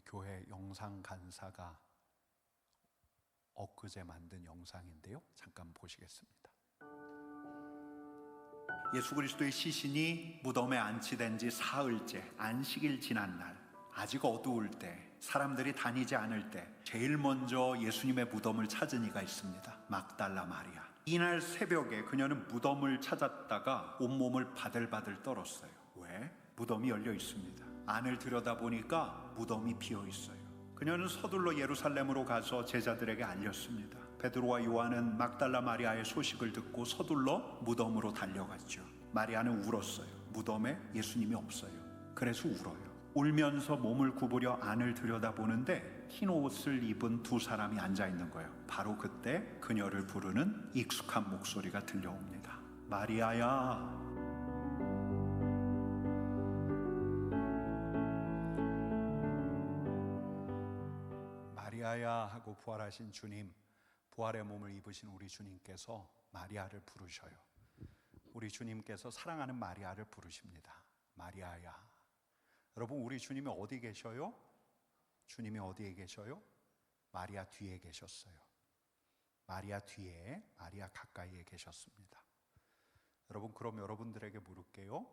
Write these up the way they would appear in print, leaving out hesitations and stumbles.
교회 영상 간사가 엊그제 만든 영상인데요, 잠깐 보시겠습니다. 예수 그리스도의 시신이 무덤에 안치된 지 사흘째, 안식일 지난 날, 아직 어두울 때, 사람들이 다니지 않을 때 제일 먼저 예수님의 무덤을 찾은 이가 있습니다. 막달라 마리아. 이날 새벽에 그녀는 무덤을 찾았다가 온몸을 바들바들 떨었어요. 왜? 무덤이 열려 있습니다. 안을 들여다보니까 무덤이 비어 있어요. 그녀는 서둘러 예루살렘으로 가서 제자들에게 알렸습니다. 베드로와 요한은 막달라 마리아의 소식을 듣고 서둘러 무덤으로 달려갔죠. 마리아는 울었어요. 무덤에 예수님이 없어요. 그래서 울어요. 울면서 몸을 구부려 안을 들여다보는데 흰 옷을 입은 두 사람이 앉아있는 거예요. 바로 그때 그녀를 부르는 익숙한 목소리가 들려옵니다. 마리아야. 마리아야 하고 부활하신 주님, 부활의 몸을 입으신 우리 주님께서 마리아를 부르셔요. 우리 주님께서 사랑하는 마리아를 부르십니다. 마리아야. 여러분, 우리 주님이 어디 계셔요? 주님이 어디에 계셔요? 마리아 뒤에 계셨어요. 마리아 뒤에, 마리아 가까이에 계셨습니다. 여러분, 그럼 여러분들에게 물을게요.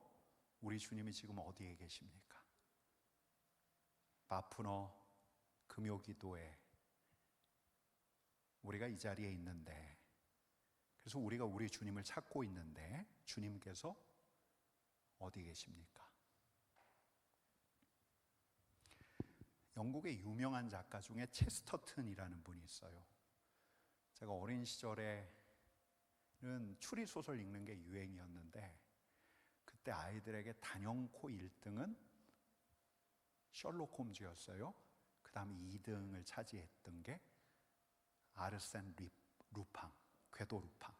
우리 주님이 지금 어디에 계십니까? 바푸너 금요기도에 우리가 이 자리에 있는데, 그래서 우리가 우리 주님을 찾고 있는데 주님께서 어디 계십니까? 영국의 유명한 작가 중에 체스터튼이라는 분이 있어요. 제가 어린 시절에는 추리소설 읽는 게 유행이었는데, 그때 아이들에게 단연코 1등은 셜록 홈즈였어요. 그 다음에 2등을 차지했던 게 아르센 루팡, 궤도 루팡.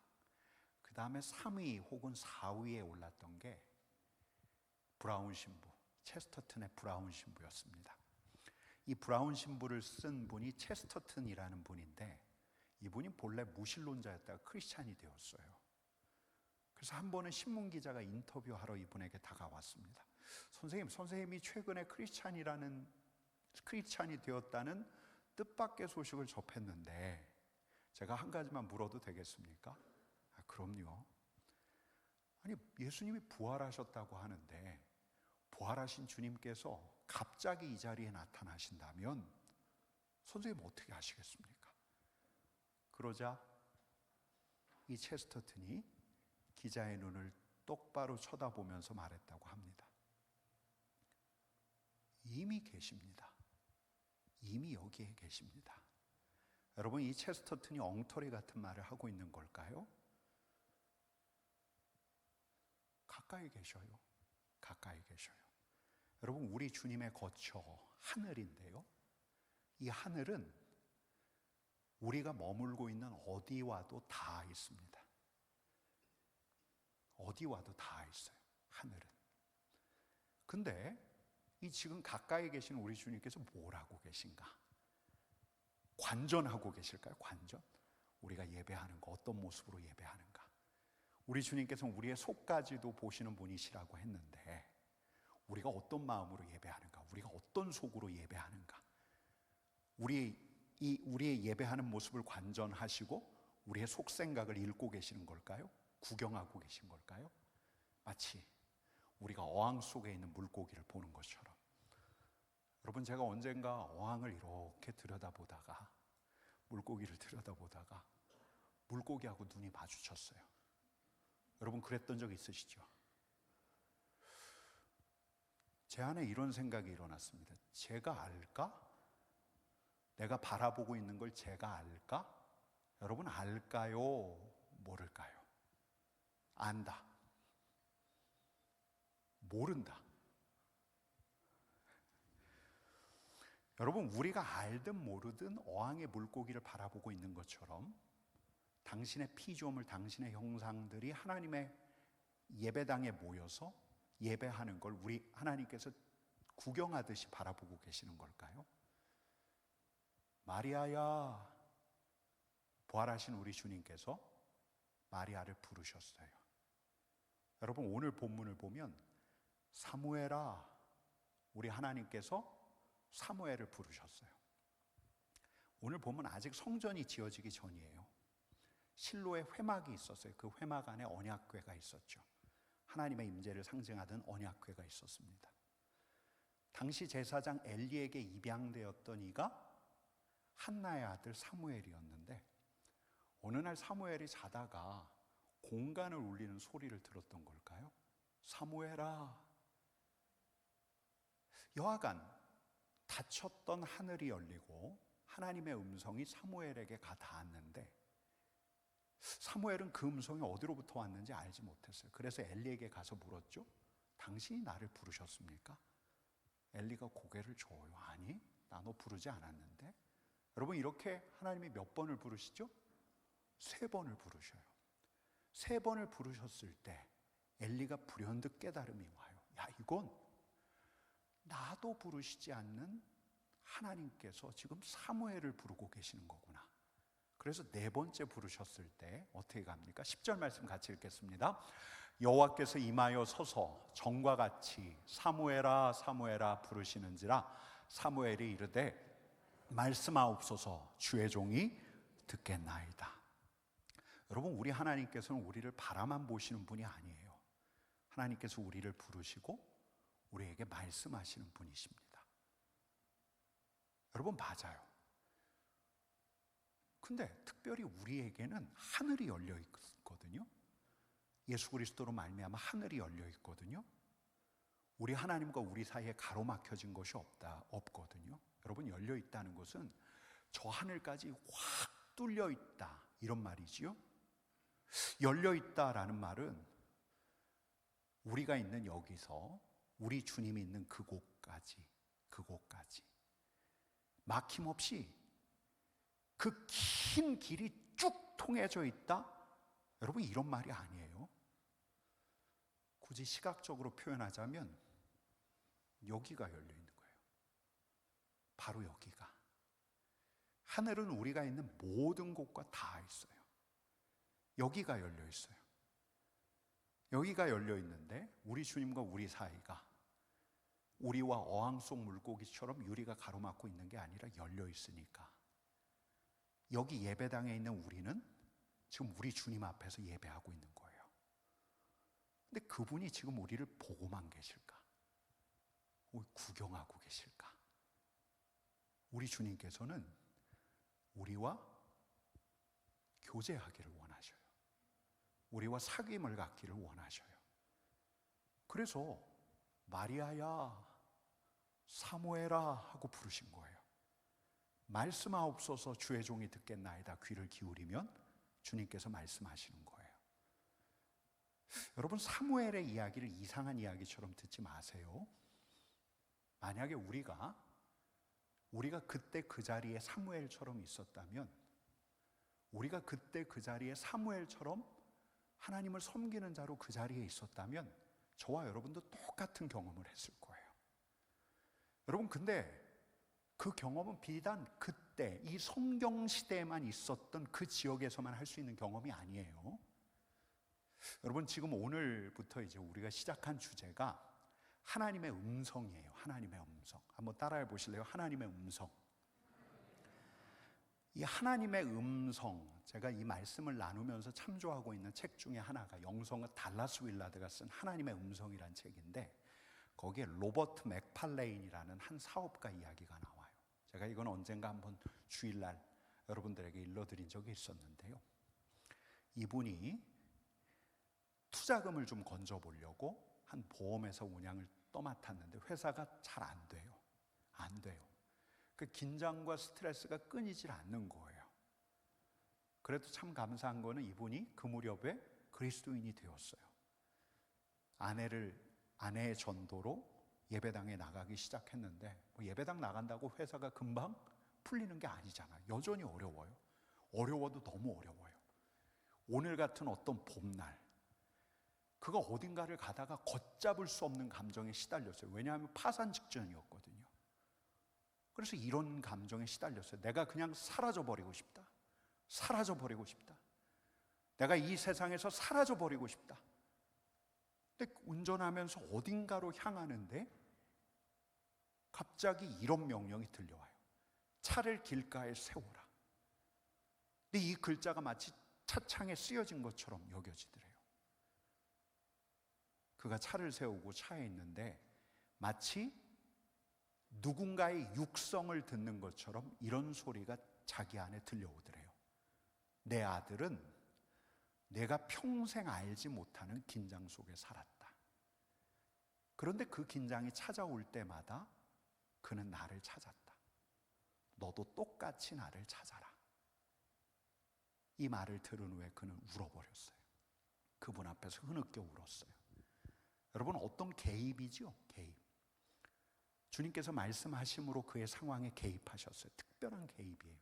그 다음에 3위 혹은 4위에 올랐던 게 브라운 신부, 체스터튼의 브라운 신부였습니다. 이 브라운 신부를 쓴 분이 체스터튼이라는 분인데, 이분이 본래 무신론자였다가 크리스찬이 되었어요. 그래서 한 번은 신문기자가 인터뷰하러 이분에게 다가왔습니다. 선생님이 최근에 크리스찬이 되었다는 뜻밖의 소식을 접했는데 제가 한 가지만 물어도 되겠습니까? 그럼요. 아니, 예수님이 부활하셨다고 하는데 부활하신 주님께서 갑자기 이 자리에 나타나신다면 선생님 어떻게 하시겠습니까? 그러자 이 체스터튼이 기자의 눈을 똑바로 쳐다보면서 말했다고 합니다. 이미 계십니다. 이미 여기에 계십니다. 여러분, 이 체스터튼이 엉터리 같은 말을 하고 있는 걸까요? 가까이 계셔요. 가까이 계셔요. 여러분, 우리 주님의 거처 하늘인데요, 이 하늘은 우리가 머물고 있는 어디 와도 다 있습니다. 어디 와도 다 있어요, 하늘은. 근데 이 지금 가까이 계신 우리 주님께서 뭘 하고 계신가? 관전하고 계실까요? 관전? 우리가 예배하는 거 어떤 모습으로 예배하는가? 우리 주님께서는 우리의 속까지도 보시는 분이시라고 했는데 우리가 어떤 마음으로 예배하는가? 우리가 어떤 속으로 예배하는가? 우리의 예배하는 모습을 관전하시고 우리의 속생각을 읽고 계시는 걸까요? 구경하고 계신 걸까요? 마치 우리가 어항 속에 있는 물고기를 보는 것처럼. 여러분, 제가 언젠가 어항을 이렇게 들여다보다가 물고기를 들여다보다가 물고기하고 눈이 마주쳤어요. 여러분, 그랬던 적 있으시죠? 제 안에 이런 생각이 일어났습니다. 제가 알까? 내가 바라보고 있는 걸 제가 알까? 여러분, 알까요? 모를까요? 안다. 모른다. 여러분, 우리가 알든 모르든 어항의 물고기를 바라보고 있는 것처럼 당신의 피조물, 당신의 형상들이 하나님의 예배당에 모여서 예배하는 걸 우리 하나님께서 구경하듯이 바라보고 계시는 걸까요? 마리아야. 부활하신 우리 주님께서 마리아를 부르셨어요. 여러분, 오늘 본문을 보면 사무엘아, 우리 하나님께서 사무엘을 부르셨어요. 오늘 보면 아직 성전이 지어지기 전이에요. 실로에 회막이 있었어요. 그 회막 안에 언약궤가 있었죠. 하나님의 임재를 상징하던 언약궤가 있었습니다. 당시 제사장 엘리에게 입양되었던 이가 한나의 아들 사무엘이었는데, 어느 날 사무엘이 자다가 공간을 울리는 소리를 들었던 걸까요? 사무엘아. 여하간 닫혔던 하늘이 열리고 하나님의 음성이 사무엘에게 닿았는데, 사무엘은 그 음성이 어디로부터 왔는지 알지 못했어요. 그래서 엘리에게 가서 물었죠. 당신이 나를 부르셨습니까? 엘리가 고개를 저어요. 아니, 나 너 부르지 않았는데. 여러분, 이렇게 하나님이 몇 번을 부르시죠? 3번을 부르셔요. 3번을 부르셨을 때 엘리가 불현듯 깨달음이 와요. 야, 이건 나도 부르시지 않는 하나님께서 지금 사무엘을 부르고 계시는 거구나. 그래서 4번째 부르셨을 때 어떻게 갑니까? 10절 말씀 같이 읽겠습니다. 여호와께서 임하여 서서 전과 같이 사무엘아 사무엘아 부르시는지라 사무엘이 이르되 말씀하옵소서 주의 종이 듣겠나이다. 여러분, 우리 하나님께서는 우리를 바라만 보시는 분이 아니에요. 하나님께서 우리를 부르시고 우리에게 말씀하시는 분이십니다. 여러분, 맞아요. 근데 특별히 우리에게는 하늘이 열려 있거든요. 예수 그리스도로 말미암아 하늘이 열려 있거든요. 우리 하나님과 우리 사이에 가로막혀진 것이 없거든요. 여러분, 열려 있다는 것은 저 하늘까지 확 뚫려 있다, 이런 말이지요. 열려 있다라는 말은 우리가 있는 여기서 우리 주님이 있는 그곳까지 막힘없이 그 긴 길이 쭉 통해져 있다. 여러분, 이런 말이 아니에요. 굳이 시각적으로 표현하자면 여기가 열려 있는 거예요. 바로 여기가. 하늘은 우리가 있는 모든 곳과 다 있어요. 여기가 열려 있어요. 여기가 열려 있는데 우리 주님과 우리 사이가 우리와 어항 속 물고기처럼 유리가 가로막고 있는 게 아니라 열려 있으니까 여기 예배당에 있는 우리는 지금 우리 주님 앞에서 예배하고 있는 거예요. 근데 그분이 지금 우리를 보고만 계실까? 구경하고 계실까? 우리 주님께서는 우리와 교제하기를 원하셔요. 우리와 사귐을 갖기를 원하셔요. 그래서 마리아야, 사무엘아 하고 부르신 거예요. 말씀하옵소서 주의 종이 듣겠나이다. 귀를 기울이면 주님께서 말씀하시는 거예요. 여러분, 사무엘의 이야기를 이상한 이야기처럼 듣지 마세요. 만약에 우리가 그때 그 자리에 사무엘처럼 있었다면, 우리가 그때 그 자리에 사무엘처럼 하나님을 섬기는 자로 그 자리에 있었다면 저와 여러분도 똑같은 경험을 했을 거예요. 여러분, 근데 그 경험은 비단 그때 이 성경 시대에만 있었던 그 지역에서만 할 수 있는 경험이 아니에요. 여러분, 지금 오늘부터 이제 우리가 시작한 주제가 하나님의 음성이에요. 하나님의 음성. 한번 따라해 보실래요? 하나님의 음성. 이 하나님의 음성, 제가 이 말씀을 나누면서 참조하고 있는 책 중에 하나가 영성어 달라스 윌라드가 쓴 하나님의 음성이라는 책인데, 거기에 로버트 맥팔레인이라는 한 사업가 이야기가 나와요. 제가 이건 언젠가 한번 주일날 여러분들에게 일러드린 적이 있었는데요. 이분이 투자금을 좀 건져보려고 한 보험회사 운영을 떠맡았는데 회사가 잘 안 돼요. 그 긴장과 스트레스가 끊이질 않는 거예요. 그래도 참 감사한 거는 이분이 그 무렵에 그리스도인이 되었어요. 아내의 전도로 예배당에 나가기 시작했는데, 예배당 나간다고 회사가 금방 풀리는 게 아니잖아요. 여전히 어려워요. 어려워도 너무 어려워요. 오늘 같은 어떤 봄날, 그가 어딘가를 가다가 걷잡을 수 없는 감정에 시달렸어요. 왜냐하면 파산 직전이었거든요. 그래서 이런 감정에 시달렸어요. 내가 그냥 사라져버리고 싶다. 내가 이 세상에서 사라져버리고 싶다. 근데 운전하면서 어딘가로 향하는데 갑자기 이런 명령이 들려와요. 차를 길가에 세우라. 근데 이 글자가 마치 차창에 쓰여진 것처럼 여겨지더래요. 그가 차를 세우고 차에 있는데 마치 누군가의 육성을 듣는 것처럼 이런 소리가 자기 안에 들려오더래요. 내 아들은 내가 평생 알지 못하는 긴장 속에 살았다. 그런데 그 긴장이 찾아올 때마다 그는 나를 찾았다. 너도 똑같이 나를 찾아라. 이 말을 들은 후에 그는 울어버렸어요. 그분 앞에서 흐느껴 울었어요. 여러분, 어떤 개입이죠? 개입. 주님께서 말씀하심으로 그의 상황에 개입하셨어요. 특별한 개입이에요.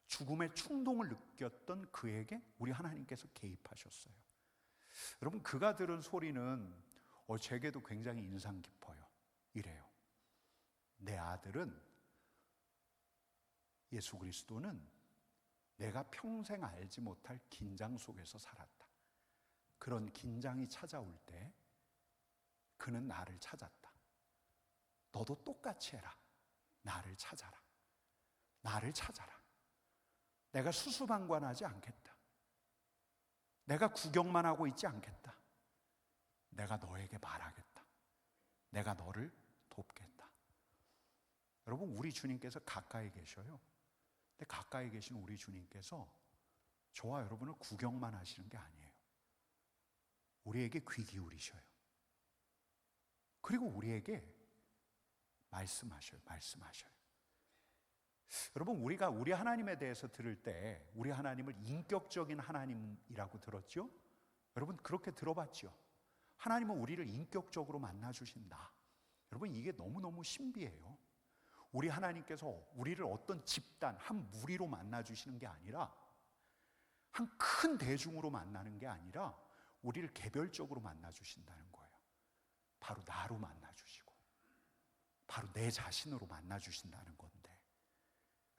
죽음의 충동을 느꼈던 그에게 우리 하나님께서 개입하셨어요. 여러분, 그가 들은 소리는 제게도 굉장히 인상 깊어요. 이래요. 내 아들은, 예수 그리스도는 내가 평생 알지 못할 긴장 속에서 살았다. 그런 긴장이 찾아올 때 그는 나를 찾았다. 너도 똑같이 해라. 나를 찾아라. 나를 찾아라. 내가 수수방관하지 않겠다. 내가 구경만 하고 있지 않겠다. 내가 너에게 말하겠다. 내가 너를 돕겠다. 여러분, 우리 주님께서 가까이 계셔요. 근데 가까이 계신 우리 주님께서 저와 여러분을 구경만 하시는 게 아니에요. 우리에게 귀 기울이셔요. 그리고 우리에게 말씀하셔요. 여러분, 우리가 우리 하나님에 대해서 들을 때 우리 하나님을 인격적인 하나님이라고 들었죠? 여러분, 그렇게 들어봤죠? 하나님은 우리를 인격적으로 만나주신다. 여러분, 이게 너무너무 신비해요. 우리 하나님께서 우리를 어떤 집단, 한 무리로 만나주시는 게 아니라, 한 큰 대중으로 만나는 게 아니라 우리를 개별적으로 만나주신다는 거예요. 바로 나로 만나주시고 바로 내 자신으로 만나주신다는 건데,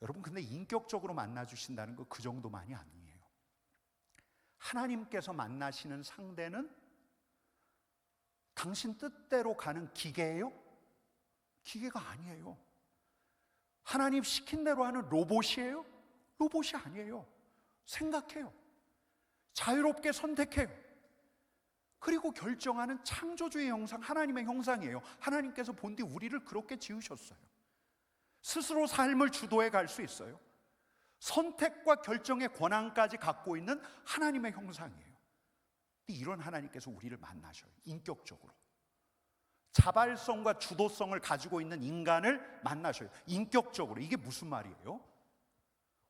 여러분, 근데 인격적으로 만나주신다는 거 그 정도만이 아니에요. 하나님께서 만나시는 상대는 당신 뜻대로 가는 기계예요? 기계가 아니에요. 하나님 시킨 대로 하는 로봇이에요? 로봇이 아니에요. 생각해요. 자유롭게 선택해요. 그리고 결정하는 창조주의 형상, 하나님의 형상이에요. 하나님께서 본디 우리를 그렇게 지으셨어요. 스스로 삶을 주도해 갈 수 있어요. 선택과 결정의 권한까지 갖고 있는 하나님의 형상이에요. 이런 하나님께서 우리를 만나셔요. 인격적으로. 자발성과 주도성을 가지고 있는 인간을 만나셔요. 인격적으로. 이게 무슨 말이에요?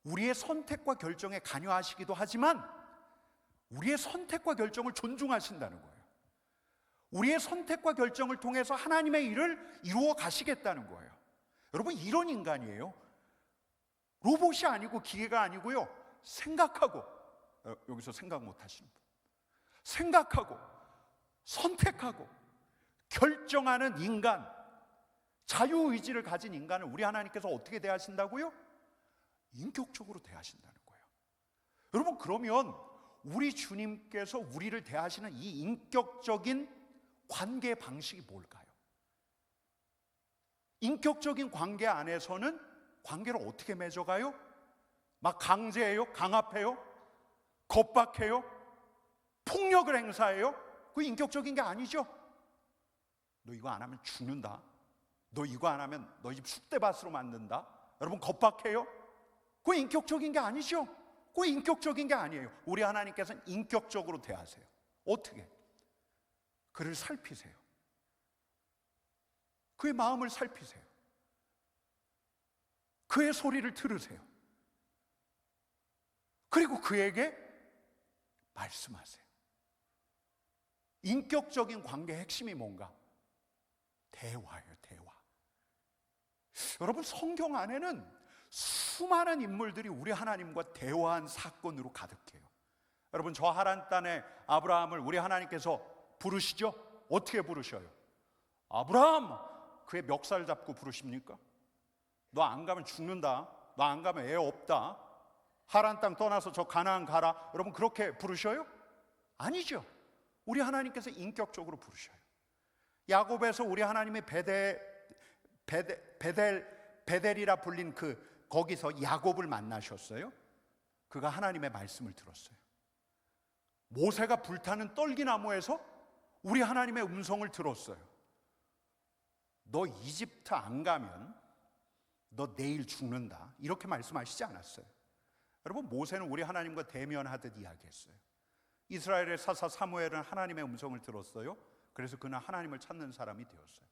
우리의 선택과 결정에 관여하시기도 하지만 우리의 선택과 결정을 존중하신다는 거예요. 우리의 선택과 결정을 통해서 하나님의 일을 이루어 가시겠다는 거예요. 여러분, 이런 인간이에요. 로봇이 아니고 기계가 아니고요. 생각하고, 여기서 생각 못 하시는 분, 생각하고 선택하고 결정하는 인간, 자유의지를 가진 인간을 우리 하나님께서 어떻게 대하신다고요? 인격적으로 대하신다는 거예요. 여러분, 그러면 우리 주님께서 우리를 대하시는 이 인격적인 관계 방식이 뭘까요? 인격적인 관계 안에서는 관계를 어떻게 맺어가요? 막 강제해요? 강압해요? 겁박해요? 폭력을 행사해요? 그게 인격적인 게 아니죠. 너 이거 안 하면 죽는다. 너 이거 안 하면 너희 집 쑥대밭으로 만든다. 여러분, 겁박해요? 그게 인격적인 게 아니죠. 그게 인격적인 게 아니에요. 우리 하나님께서는 인격적으로 대하세요. 어떻게? 그를 살피세요. 그의 마음을 살피세요. 그의 소리를 들으세요. 그리고 그에게 말씀하세요. 인격적인 관계의 핵심이 뭔가? 대화예요, 대화. 여러분, 성경 안에는 수많은 인물들이 우리 하나님과 대화한 사건으로 가득해요. 여러분, 저 하란 땅의 아브라함을 우리 하나님께서 부르시죠? 어떻게 부르셔요? 아브라함! 그의 멱살 잡고 부르십니까? 너 안 가면 죽는다. 너 안 가면 애 없다. 하란 땅 떠나서 저 가나안 가라. 여러분, 그렇게 부르셔요? 아니죠. 우리 하나님께서 인격적으로 부르셔요. 야곱에서 우리 하나님의 베델이라 불린 거기서 야곱을 만나셨어요. 그가 하나님의 말씀을 들었어요. 모세가 불타는 떨기나무에서 우리 하나님의 음성을 들었어요. 너 이집트 안 가면 너 내일 죽는다, 이렇게 말씀하시지 않았어요. 여러분, 모세는 우리 하나님과 대면하듯 이야기했어요. 이스라엘의 사사 사무엘은 하나님의 음성을 들었어요. 그래서 그는 하나님을 찾는 사람이 되었어요.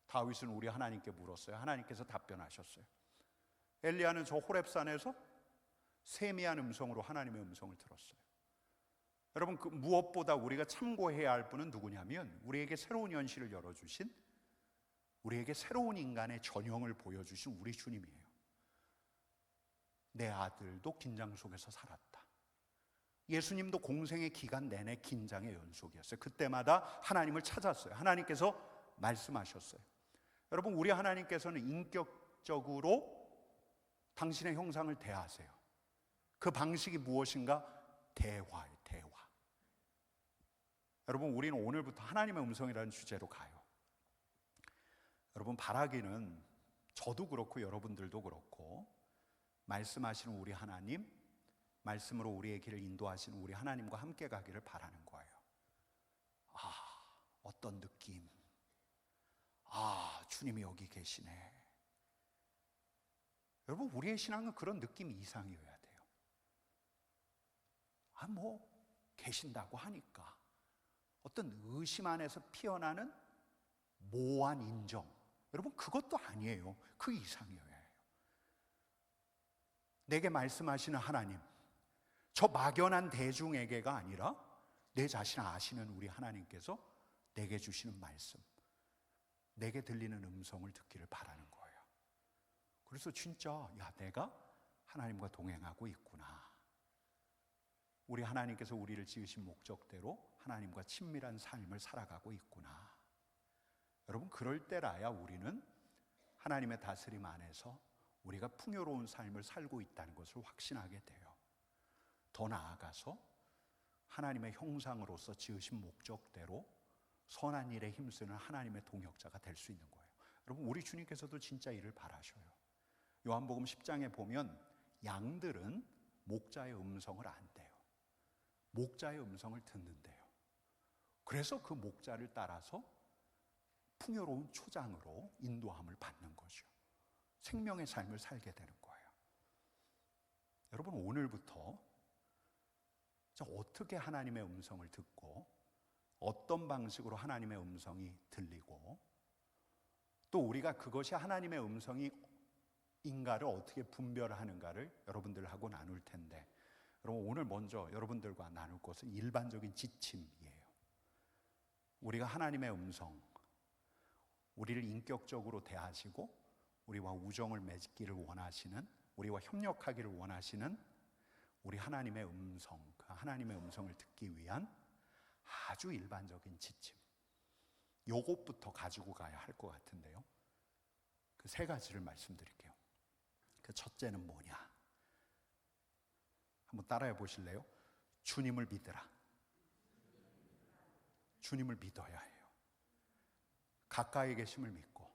다윗은 우리 하나님께 물었어요. 하나님께서 답변하셨어요. 엘리야는 저 호렙산에서 세미한 음성으로 하나님의 음성을 들었어요. 여러분, 무엇보다 우리가 참고해야 할 분은 누구냐면 우리에게 새로운 현실을 열어주신, 우리에게 새로운 인간의 전형을 보여주신 우리 주님이에요. 내 아들도 긴장 속에서 살았다. 예수님도 공생의 기간 내내 긴장의 연속이었어요. 그때마다 하나님을 찾았어요. 하나님께서 말씀하셨어요. 여러분, 우리 하나님께서는 인격적으로 당신의 형상을 대하세요. 그 방식이 무엇인가? 대화예요, 대화. 여러분, 우리는 오늘부터 하나님의 음성이라는 주제로 가요. 여러분, 바라기는 저도 그렇고 여러분들도 그렇고 말씀하시는 우리 하나님, 말씀으로 우리의 길을 인도하시는 우리 하나님과 함께 가기를 바라는 거예요. 어떤 느낌? 주님이 여기 계시네. 여러분, 우리의 신앙은 그런 느낌 이상이어야 돼요. 계신다고 하니까 어떤 의심 안에서 피어나는 모호한 인정, 여러분, 그것도 아니에요. 그 이상이어야 해요. 내게 말씀하시는 하나님, 저 막연한 대중에게가 아니라 내 자신을 아시는 우리 하나님께서 내게 주시는 말씀, 내게 들리는 음성을 듣기를 바라는 거예요. 그래서 진짜 내가 하나님과 동행하고 있구나. 우리 하나님께서 우리를 지으신 목적대로 하나님과 친밀한 삶을 살아가고 있구나. 여러분, 그럴 때라야 우리는 하나님의 다스림 안에서 우리가 풍요로운 삶을 살고 있다는 것을 확신하게 돼요. 더 나아가서 하나님의 형상으로서 지으신 목적대로 선한 일에 힘쓰는 하나님의 동역자가 될 수 있는 거예요. 여러분, 우리 주님께서도 진짜 이를 바라셔요. 요한복음 10장에 보면 양들은 목자의 음성을 안 돼요. 목자의 음성을 듣는데요. 그래서 그 목자를 따라서 풍요로운 초장으로 인도함을 받는 거죠. 생명의 삶을 살게 되는 거예요. 여러분, 오늘부터 어떻게 하나님의 음성을 듣고 어떤 방식으로 하나님의 음성이 들리고 또 우리가 그것이 하나님의 음성인가를 어떻게 분별하는가를 여러분들하고 나눌 텐데, 여러분, 오늘 먼저 여러분들과 나눌 것은 일반적인 지침이에요. 우리가 하나님의 음성, 우리를 인격적으로 대하시고 우리와 우정을 맺기를 원하시는, 우리와 협력하기를 원하시는 우리 하나님의 음성, 그 하나님의 음성을 듣기 위한 아주 일반적인 지침, 요것부터 가지고 가야 할 것 같은데요. 그 세 가지를 말씀드릴게요. 그 첫째는 뭐냐? 한번 따라해 보실래요? 주님을 믿으라. 주님을 믿어야 해요. 가까이 계심을 믿고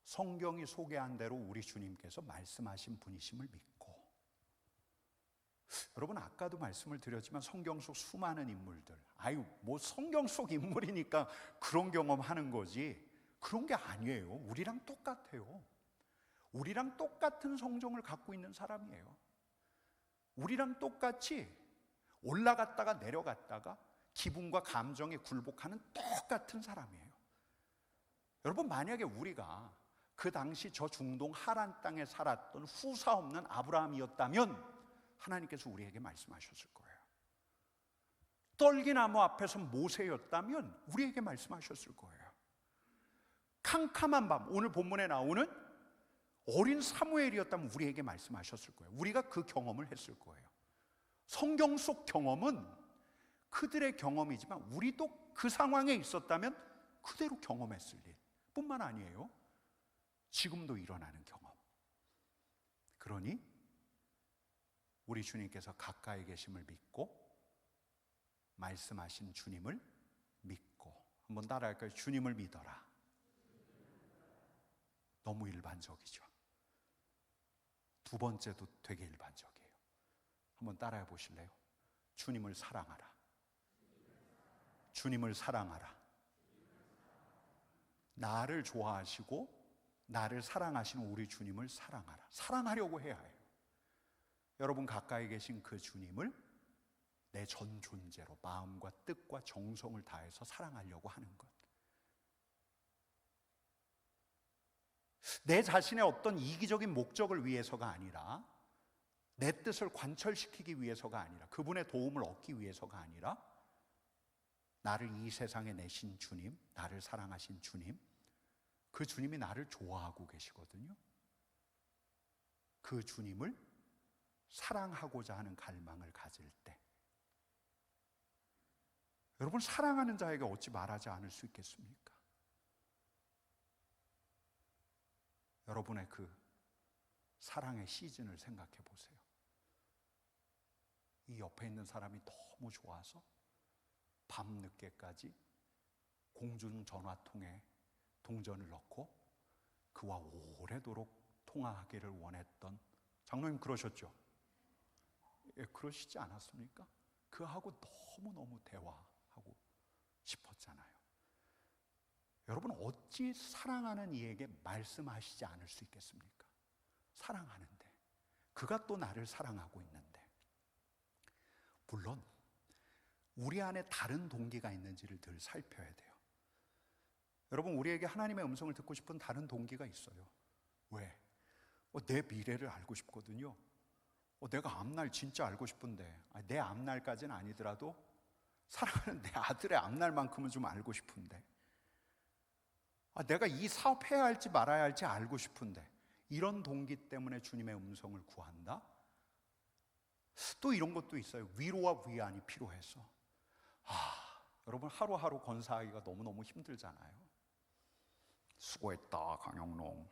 성경이 소개한 대로 우리 주님께서 말씀하신 분이심을 믿고, 여러분, 아까도 말씀을 드렸지만 성경 속 수많은 인물들, 성경 속 인물이니까 그런 경험하는 거지, 그런 게 아니에요. 우리랑 똑같아요. 우리랑 똑같은 성정을 갖고 있는 사람이에요. 우리랑 똑같이 올라갔다가 내려갔다가 기분과 감정에 굴복하는 똑같은 사람이에요. 여러분, 만약에 우리가 그 당시 저 중동 하란 땅에 살았던 후사 없는 아브라함이었다면 하나님께서 우리에게 말씀하셨을 거예요. 떨기나무 앞에서 모세였다면 우리에게 말씀하셨을 거예요. 캄캄한 밤, 오늘 본문에 나오는 어린 사무엘이었다면 우리에게 말씀하셨을 거예요. 우리가 그 경험을 했을 거예요. 성경 속 경험은 그들의 경험이지만 우리도 그 상황에 있었다면 그대로 경험했을 일 뿐만 아니에요. 지금도 일어나는 경험. 그러니 우리 주님께서 가까이 계심을 믿고 말씀하신 주님을 믿고, 한번 따라할까요? 주님을 믿어라. 너무 일반적이죠. 두 번째도 되게 일반적이에요. 한번 따라해 보실래요? 주님을 사랑하라. 주님을 사랑하라. 나를 좋아하시고 나를 사랑하시는 우리 주님을 사랑하라. 사랑하려고 해야 해요. 여러분 가까이 계신 그 주님을 내 전 존재로 마음과 뜻과 정성을 다해서 사랑하려고 하는 것. 내 자신의 어떤 이기적인 목적을 위해서가 아니라, 내 뜻을 관철시키기 위해서가 아니라, 그분의 도움을 얻기 위해서가 아니라, 나를 이 세상에 내신 주님, 나를 사랑하신 주님, 그 주님이 나를 좋아하고 계시거든요. 그 주님을 사랑하고자 하는 갈망을 가질 때, 여러분 사랑하는 자에게 어찌 말하지 않을 수 있겠습니까? 여러분의 그 사랑의 시즌을 생각해 보세요. 이 옆에 있는 사람이 너무 좋아서 밤늦게까지 공중전화통에 동전을 넣고 그와 오래도록 통화하기를 원했던, 장로님 그러셨죠? 예, 그러시지 않았습니까? 그하고 너무너무 대화하고 싶었잖아요. 여러분 어찌 사랑하는 이에게 말씀하시지 않을 수 있겠습니까? 사랑하는데, 그가 또 나를 사랑하고 있는데. 물론 우리 안에 다른 동기가 있는지를 늘 살펴야 돼요. 여러분 우리에게 하나님의 음성을 듣고 싶은 다른 동기가 있어요. 왜? 내 미래를 알고 싶거든요. 내가 앞날 진짜 알고 싶은데, 내 앞날까지는 아니더라도 사랑하는 내 아들의 앞날만큼은 좀 알고 싶은데, 내가 이 사업해야 할지 말아야 할지 알고 싶은데, 이런 동기 때문에 주님의 음성을 구한다? 또 이런 것도 있어요. 위로와 위안이 필요해서. 여러분 하루하루 건사하기가 너무너무 힘들잖아요. 수고했다 강영롱,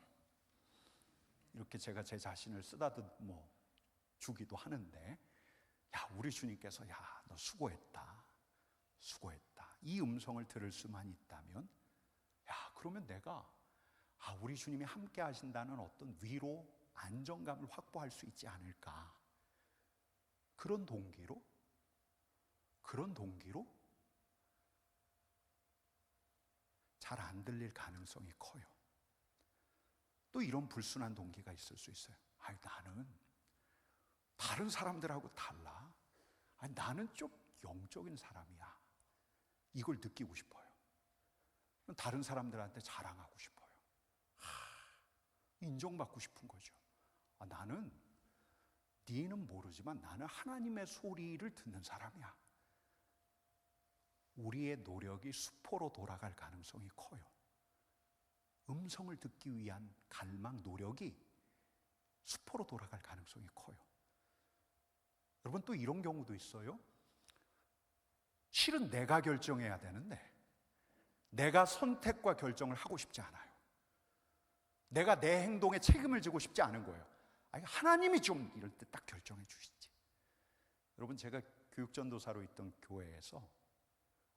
이렇게 제가 제 자신을 쓰다듬 주기도 하는데, 우리 주님께서 너 수고했다 수고했다, 이 음성을 들을 수만 있다면, 그러면 내가 우리 주님이 함께 하신다는 어떤 위로, 안정감을 확보할 수 있지 않을까. 그런 동기로 잘 안 들릴 가능성이 커요. 또 이런 불순한 동기가 있을 수 있어요. 나는 다른 사람들하고 달라. 나는 좀 영적인 사람이야. 이걸 느끼고 싶어요. 다른 사람들한테 자랑하고 싶어요. 인정받고 싶은 거죠. 나는, 네는 모르지만 나는 하나님의 소리를 듣는 사람이야. 우리의 노력이 수포로 돌아갈 가능성이 커요. 음성을 듣기 위한 갈망, 노력이 수포로 돌아갈 가능성이 커요. 여러분 또 이런 경우도 있어요. 실은 내가 결정해야 되는데 내가 선택과 결정을 하고 싶지 않아요. 내가 내 행동에 책임을 지고 싶지 않은 거예요. 하나님이 좀 이럴 때 딱 결정해 주시지. 여러분 제가 교육전도사로 있던 교회에서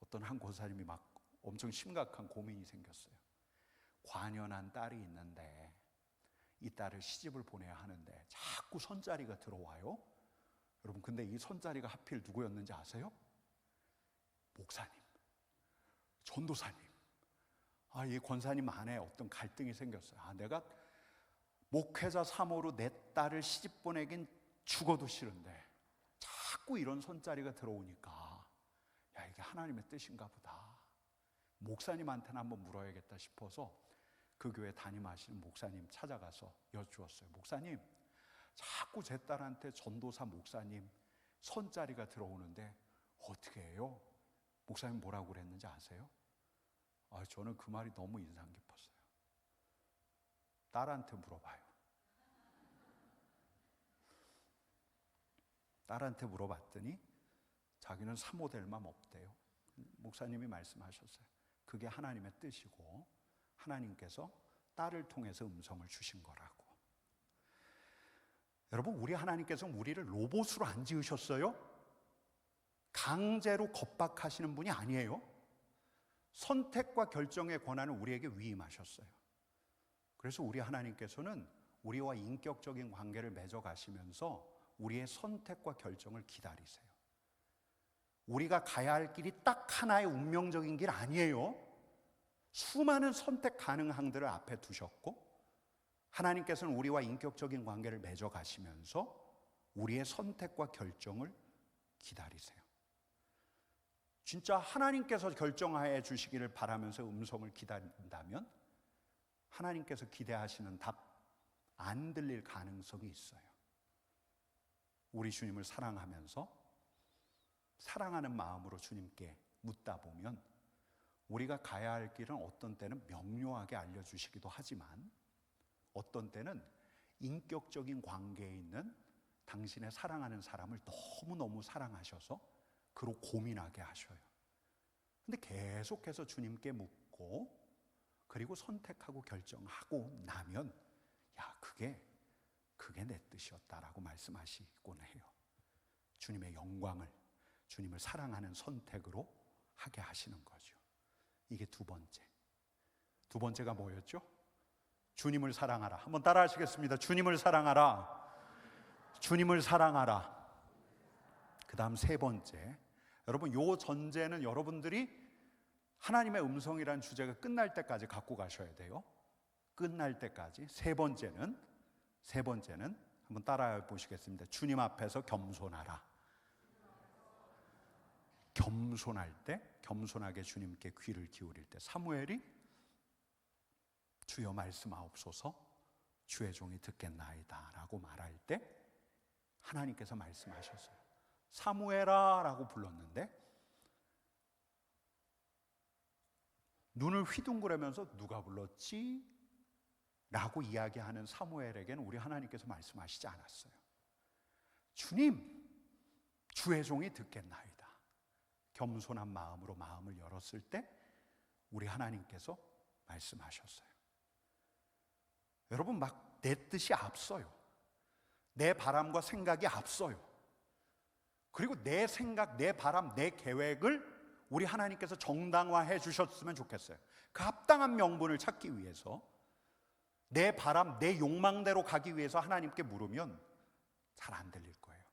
어떤 한 권사님이 막 엄청 심각한 고민이 생겼어요. 관연한 딸이 있는데 이 딸을 시집을 보내야 하는데 자꾸 손자리가 들어와요. 여러분 근데 이 손자리가 하필 누구였는지 아세요? 목사님, 전도사님. 이 권사님 안에 어떤 갈등이 생겼어요. 내가 목회자 3호로 내 딸을 시집 보내긴 죽어도 싫은데 자꾸 이런 손자리가 들어오니까 이게 하나님의 뜻인가 보다. 목사님한테는 한번 물어야겠다 싶어서 그 교회 담임하시는 목사님 찾아가서 여쭈었어요. 목사님, 자꾸 제 딸한테 전도사 목사님 손자리가 들어오는데 어떻게 해요? 목사님 뭐라고 그랬는지 아세요? 저는 그 말이 너무 인상 깊었어요. 딸한테 물어봐요. 딸한테 물어봤더니 자기는 사모 될 맘 없대요. 목사님이 말씀하셨어요. 그게 하나님의 뜻이고 하나님께서 딸을 통해서 음성을 주신 거라고. 여러분 우리 하나님께서 우리를 로봇으로 안 지으셨어요? 강제로 겁박하시는 분이 아니에요. 선택과 결정의 권한을 우리에게 위임하셨어요. 그래서 우리 하나님께서는 우리와 인격적인 관계를 맺어 가시면서 우리의 선택과 결정을 기다리세요. 우리가 가야 할 길이 딱 하나의 운명적인 길 아니에요. 수많은 선택 가능한 항들을 앞에 두셨고, 하나님께서는 우리와 인격적인 관계를 맺어 가시면서 우리의 선택과 결정을 기다리세요. 진짜 하나님께서 결정하여 주시기를 바라면서 음성을 기다린다면 하나님께서 기대하시는 답 안 들릴 가능성이 있어요. 우리 주님을 사랑하면서 사랑하는 마음으로 주님께 묻다 보면 우리가 가야 할 길은 어떤 때는 명료하게 알려주시기도 하지만 어떤 때는 인격적인 관계에 있는 당신의 사랑하는 사람을 너무너무 사랑하셔서 그로 고민하게 하셔요. 근데 계속해서 주님께 묻고 그리고 선택하고 결정하고 나면 그게 내 뜻이었다라고 말씀하시곤 해요. 주님의 영광을, 주님을 사랑하는 선택으로 하게 하시는 거죠. 이게 두 번째. 두 번째가 뭐였죠? 주님을 사랑하라. 한번 따라 하시겠습니다. 주님을 사랑하라. 주님을 사랑하라. 그 다음 세 번째. 여러분, 요 전제는 여러분들이 하나님의 음성이라는 주제가 끝날 때까지 갖고 가셔야 돼요. 끝날 때까지. 세 번째는 한번 따라해 보시겠습니다. 주님 앞에서 겸손하라. 겸손할 때, 겸손하게 주님께 귀를 기울일 때, 사무엘이 주여 말씀하옵소서 주의 종이 듣겠나이다 라고 말할 때 하나님께서 말씀하셨어요. 사무엘아 라고 불렀는데 눈을 휘둥그레면서 누가 불렀지? 라고 이야기하는 사무엘에게는 우리 하나님께서 말씀하시지 않았어요. 주님, 주의 종이 듣겠나이다. 겸손한 마음으로 마음을 열었을 때 우리 하나님께서 말씀하셨어요. 여러분, 막 내 뜻이 앞서요. 내 바람과 생각이 앞서요. 그리고 내 생각, 내 바람, 내 계획을 우리 하나님께서 정당화해 주셨으면 좋겠어요. 그 합당한 명분을 찾기 위해서 내 바람, 내 욕망대로 가기 위해서 하나님께 물으면 잘 안 들릴 거예요.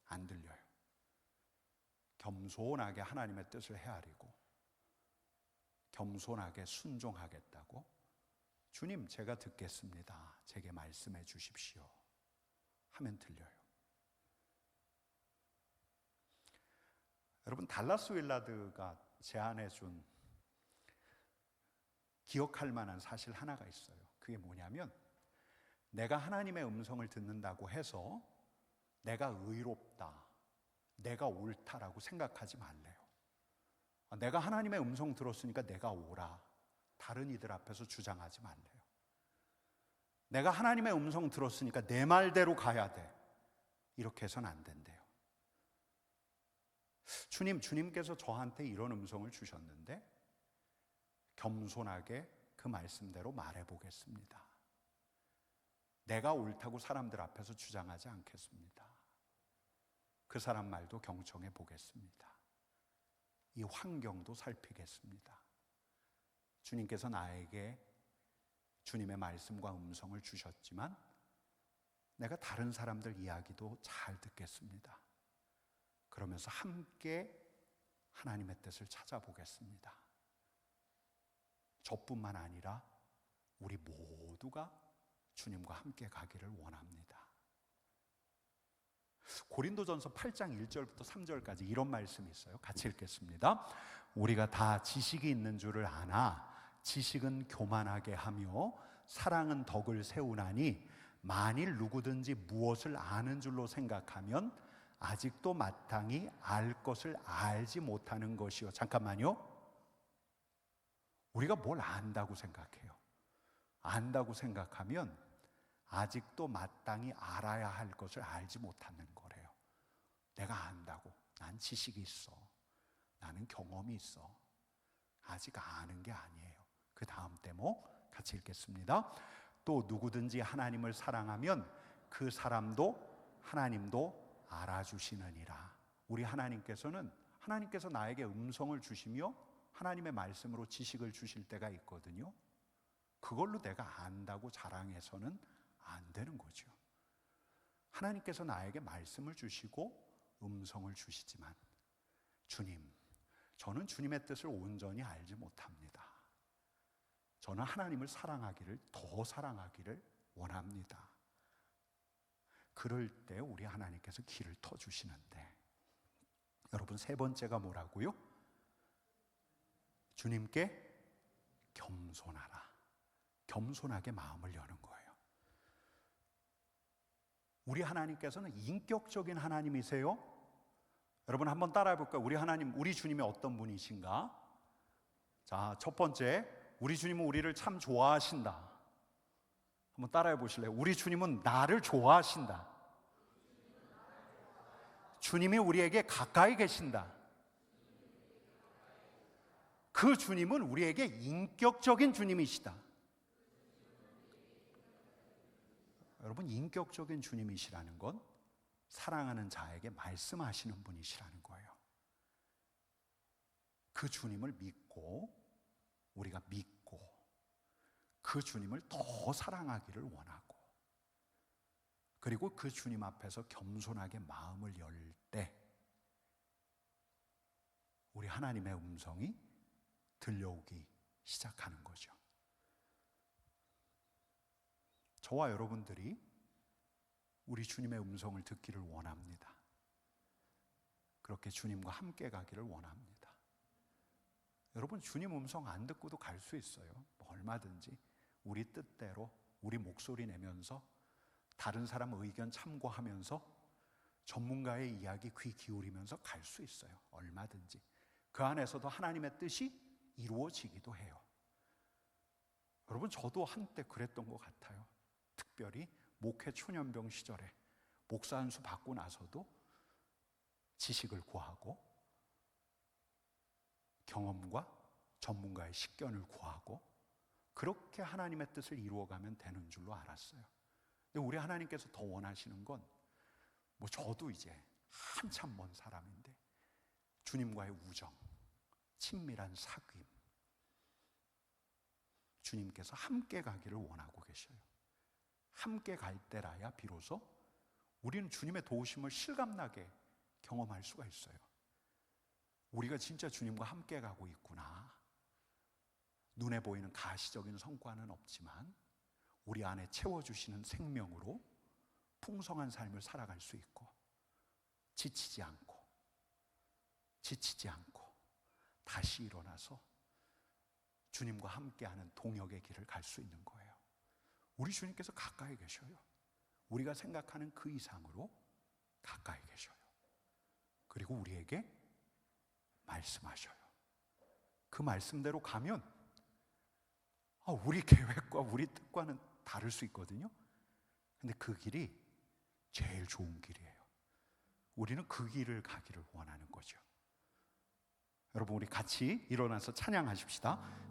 안 들려요. 겸손하게 하나님의 뜻을 헤아리고 겸손하게 순종하겠다고 주님, 제가 듣겠습니다. 제게 말씀해 주십시오. 하면 들려요. 여러분, 달라스 윌라드가 제안해 준 기억할 만한 사실 하나가 있어요. 그게 뭐냐면 내가 하나님의 음성을 듣는다고 해서 내가 의롭다, 내가 옳다라고 생각하지 말래요. 내가 하나님의 음성 들었으니까 내가 옳아, 다른 이들 앞에서 주장하지 말래요. 내가 하나님의 음성 들었으니까 내 말대로 가야 돼, 이렇게 해서는 안 된대요. 주님께서 저한테 이런 음성을 주셨는데 겸손하게 그 말씀대로 말해보겠습니다. 내가 옳다고 사람들 앞에서 주장하지 않겠습니다. 그 사람 말도 경청해 보겠습니다. 이 환경도 살피겠습니다. 주님께서 나에게 주님의 말씀과 음성을 주셨지만 내가 다른 사람들 이야기도 잘 듣겠습니다. 그러면서 함께 하나님의 뜻을 찾아보겠습니다. 저뿐만 아니라 우리 모두가 주님과 함께 가기를 원합니다. 고린도전서 8장 1절부터 3절까지 이런 말씀이 있어요. 같이 읽겠습니다. 우리가 다 지식이 있는 줄을 아나 지식은 교만하게 하며 사랑은 덕을 세우나니 만일 누구든지 무엇을 아는 줄로 생각하면 아직도 마땅히 알 것을 알지 못하는 것이요. 잠깐만요. 우리가 뭘 안다고 생각해요? 안다고 생각하면 아직도 마땅히 알아야 할 것을 알지 못하는 거래요. 내가 안다고, 난 지식이 있어, 나는 경험이 있어, 아직 아는 게 아니에요. 그 다음 대목 같이 읽겠습니다. 또 누구든지 하나님을 사랑하면 그 사람도 하나님도 알아주시느니라. 우리 하나님께서 나에게 음성을 주시며 하나님의 말씀으로 지식을 주실 때가 있거든요. 그걸로 내가 안다고 자랑해서는 안 되는 거죠. 하나님께서 나에게 말씀을 주시고 음성을 주시지만, 주님, 저는 주님의 뜻을 온전히 알지 못합니다. 저는 하나님을 사랑하기를, 더 사랑하기를 원합니다. 그럴 때 우리 하나님께서 길을 터주시는데, 여러분, 세 번째가 뭐라고요? 주님께 겸손하라. 겸손하게 마음을 여는 거예요. 우리 하나님께서는 인격적인 하나님이세요. 여러분 한번 따라해 볼까요? 우리 하나님, 우리 주님이 어떤 분이신가? 자, 첫 번째, 우리 주님은 우리를 참 좋아하신다. 한번 따라해 보실래요? 우리 주님은 나를 좋아하신다. 주님이 우리에게 가까이 계신다. 그 주님은 우리에게 인격적인 주님이시다. 여러분, 인격적인 주님이시라는 건 사랑하는 자에게 말씀하시는 분이시라는 거예요. 그 주님을 믿고, 우리가 믿고 그 주님을 더 사랑하기를 원하고, 그리고 그 주님 앞에서 겸손하게 마음을 열 때 우리 하나님의 음성이 들려오기 시작하는 거죠. 저와 여러분들이 우리 주님의 음성을 듣기를 원합니다. 그렇게 주님과 함께 가기를 원합니다. 여러분, 주님 음성 안 듣고도 갈 수 있어요. 얼마든지 우리 뜻대로 우리 목소리 내면서, 다른 사람 의견 참고하면서, 전문가의 이야기 귀 기울이면서 갈 수 있어요. 얼마든지. 그 안에서도 하나님의 뜻이 이루어지기도 해요. 여러분, 저도 한때 그랬던 것 같아요. 특별히 목회 초년병 시절에 목사 안수 받고 나서도 지식을 구하고 경험과 전문가의 식견을 구하고 그렇게 하나님의 뜻을 이루어가면 되는 줄로 알았어요. 근데 우리 하나님께서 더 원하시는 건, 저도 이제 한참 먼 사람인데 주님과의 우정, 친밀한 사귐, 주님께서 함께 가기를 원하고 계셔요. 함께 갈 때라야 비로소 우리는 주님의 도우심을 실감나게 경험할 수가 있어요. 우리가 진짜 주님과 함께 가고 있구나. 눈에 보이는 가시적인 성과는 없지만 우리 안에 채워주시는 생명으로 풍성한 삶을 살아갈 수 있고, 지치지 않고 다시 일어나서 주님과 함께하는 동역의 길을 갈 수 있는 거예요. 우리 주님께서 가까이 계셔요. 우리가 생각하는 그 이상으로 가까이 계셔요. 그리고 우리에게 말씀하셔요. 그 말씀대로 가면 우리 계획과 우리 뜻과는 다를 수 있거든요. 근데 그 길이 제일 좋은 길이에요. 우리는 그 길을 가기를 원하는 거죠. 여러분, 우리 같이 일어나서 찬양하십시다.